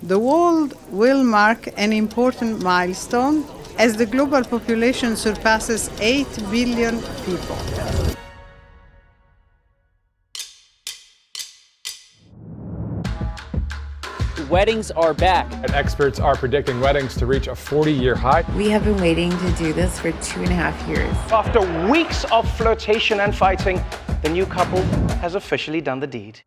The world will mark an important milestone as the global population surpasses 8 billion people. Weddings are back. And experts are predicting weddings to reach a 40-year high. We have been waiting to do this for 2.5 years. After weeks of flirtation and fighting, the new couple has officially done the deed.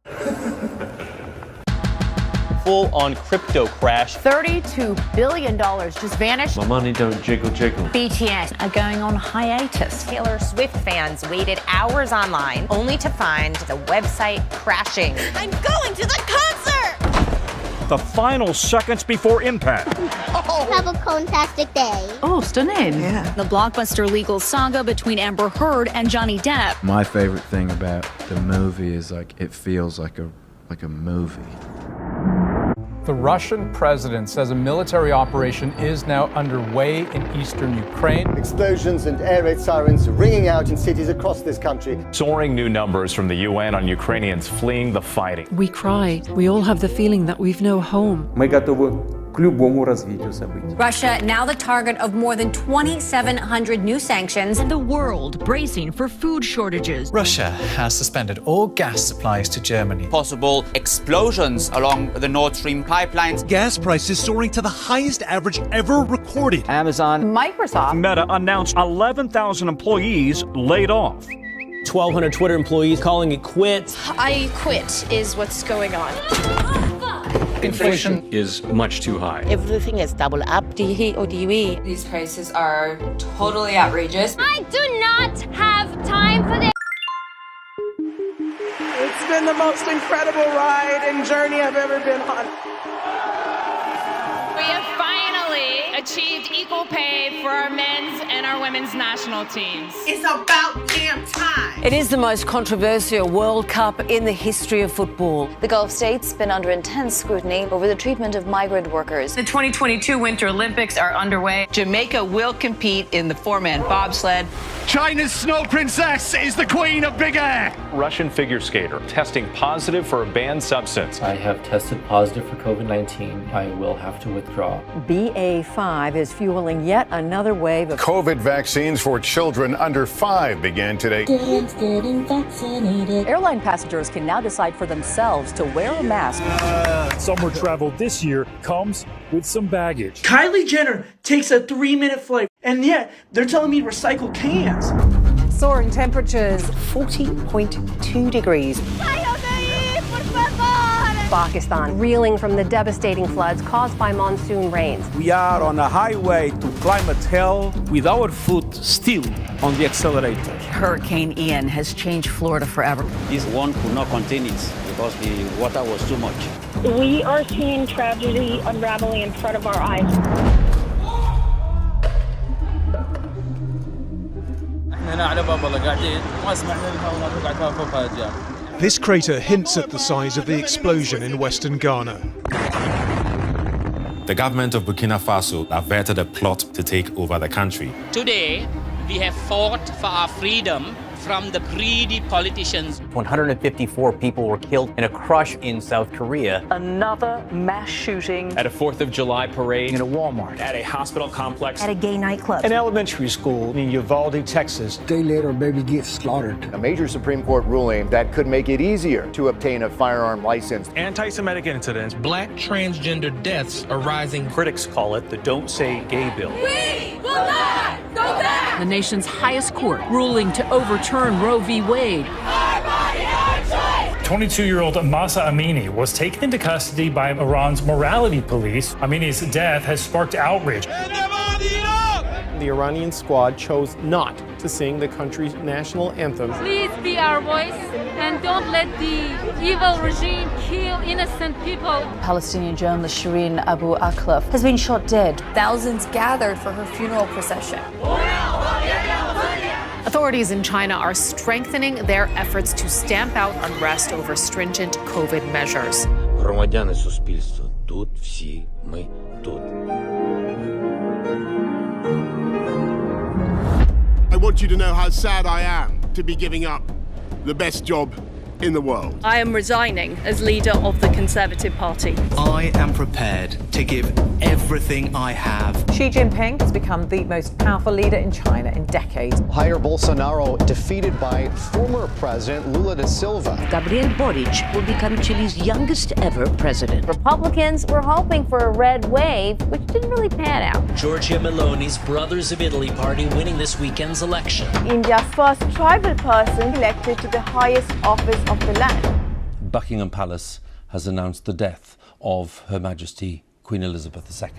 Full-on crypto crash. $32 billion just vanished. My money don't jiggle jiggle. BTS are going on hiatus. Taylor Swift fans waited hours online only to find the website crashing. I'm going to the concert! The final seconds before impact. Have a fantastic day. Oh, stunning. Yeah. The blockbuster legal saga between Amber Heard and Johnny Depp. My favorite thing about the movie is it feels like a movie. The Russian president says a military operation is now underway in eastern Ukraine. Explosions and air raid sirens ringing out in cities across this country. Soaring new numbers from the UN on Ukrainians fleeing the fighting. We cry. We all have the feeling that we've no home. Russia now the target of more than 2,700 new sanctions. The world bracing for food shortages. Russia has suspended all gas supplies to Germany. Possible explosions along the Nord Stream pipelines. Gas prices soaring to the highest average ever recorded. Amazon. Microsoft. Meta announced 11,000 employees laid off. 1,200 Twitter employees calling it quits. I quit is what's going on. Inflation is much too high. Everything is double up. These prices are totally outrageous. I do not have time for this. It's been the most incredible ride and journey I've ever been on. We have finally achieved equal pay for our men's and our women's national teams. It's about damn time. It is the most controversial World Cup in the history of football. The Gulf states been under intense scrutiny over the treatment of migrant workers. The 2022 Winter Olympics are underway. Jamaica will compete in the four-man bobsled. China's snow princess is the queen of big air. Russian figure skater testing positive for a banned substance. I have tested positive for COVID-19. I will have to withdraw. BA5 is fueling yet another wave of COVID vaccines for children under 5 began today. Getting vaccinated. Airline passengers can now decide for themselves to wear a mask. Summer travel this year comes with some baggage. Kylie Jenner takes a 3-minute flight, and yet they're telling me to recycle cans. Soaring temperatures, 40.2 degrees. Pakistan reeling from the devastating floods caused by monsoon rains. We are on a highway to climate hell with our foot still on the accelerator. Hurricane Ian has changed Florida forever. This one could not contain it because the water was too much. We are seeing tragedy unraveling in front of our eyes. This crater hints at the size of the explosion in western Ghana. The government of Burkina Faso averted a plot to take over the country. Today, we have fought for our freedom from the greedy politicians. 154 people were killed in a crush in South Korea. Another mass shooting At a 4th of July parade. In a Walmart. At a hospital complex. at a gay nightclub. An elementary school in Uvalde, Texas. Day later, baby gets slaughtered. A major Supreme Court ruling that could make it easier to obtain a firearm license. Anti-Semitic incidents. Black transgender deaths are rising. Critics call it the Don't Say Gay bill. We will not go back. The nation's highest court ruling to overturn Roe v. Wade. 22-year-old Mahsa Amini was taken into custody by Iran's morality police. Amini's death has sparked outrage. The Iranian squad chose not to sing the country's national anthem. Please be our voice and don't let the evil regime kill innocent people. Palestinian journalist Shireen Abu Akleh has been shot dead. Thousands gathered for her funeral procession. Authorities in China are strengthening their efforts to stamp out unrest over stringent COVID measures. Громадяни суспільства, тут всі ми тут. I want you to know how sad I am to be giving up the best job in the world. I am resigning as leader of the Conservative Party. I am prepared to give everything I have. Xi Jinping has become the most powerful leader in China in decades. Jair Bolsonaro defeated by former President Lula da Silva. Gabriel Boric will become Chile's youngest ever president. Republicans were hoping for a red wave, which didn't really pan out. Giorgia Meloni's Brothers of Italy party winning this weekend's election. India's first tribal person elected to the highest office of the land. Buckingham Palace has announced the death of Her Majesty Queen Elizabeth II.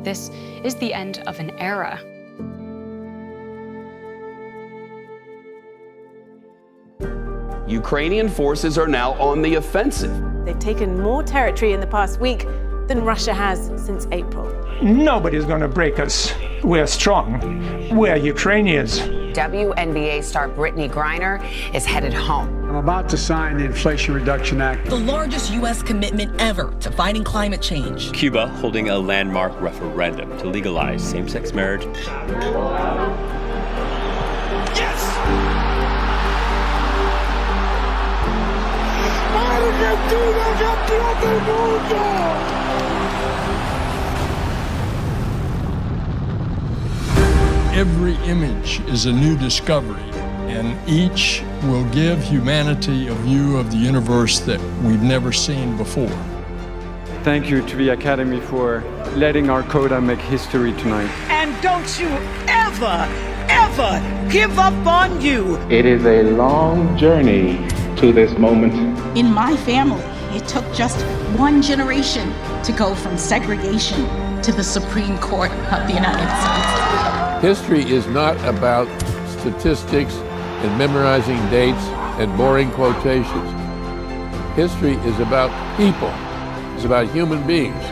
This is the end of an era. Ukrainian forces are now on the offensive. They've taken more territory in the past week than Russia has since April. Nobody's going to break us. We're strong. We're Ukrainians. WNBA star Brittany Griner is headed home. I'm about to sign the Inflation Reduction Act, the largest U.S. commitment ever to fighting climate change. Cuba holding a landmark referendum to legalize same-sex marriage. Every image is a new discovery, and each will give humanity a view of the universe that we've never seen before. Thank you to the Academy for letting our coda make history tonight. And don't you ever, ever give up on you. It is a long journey to this moment. In my family, it took just one generation to go from segregation to the Supreme Court of the United States. History is not about statistics and memorizing dates and boring quotations. History is about people. It's about human beings.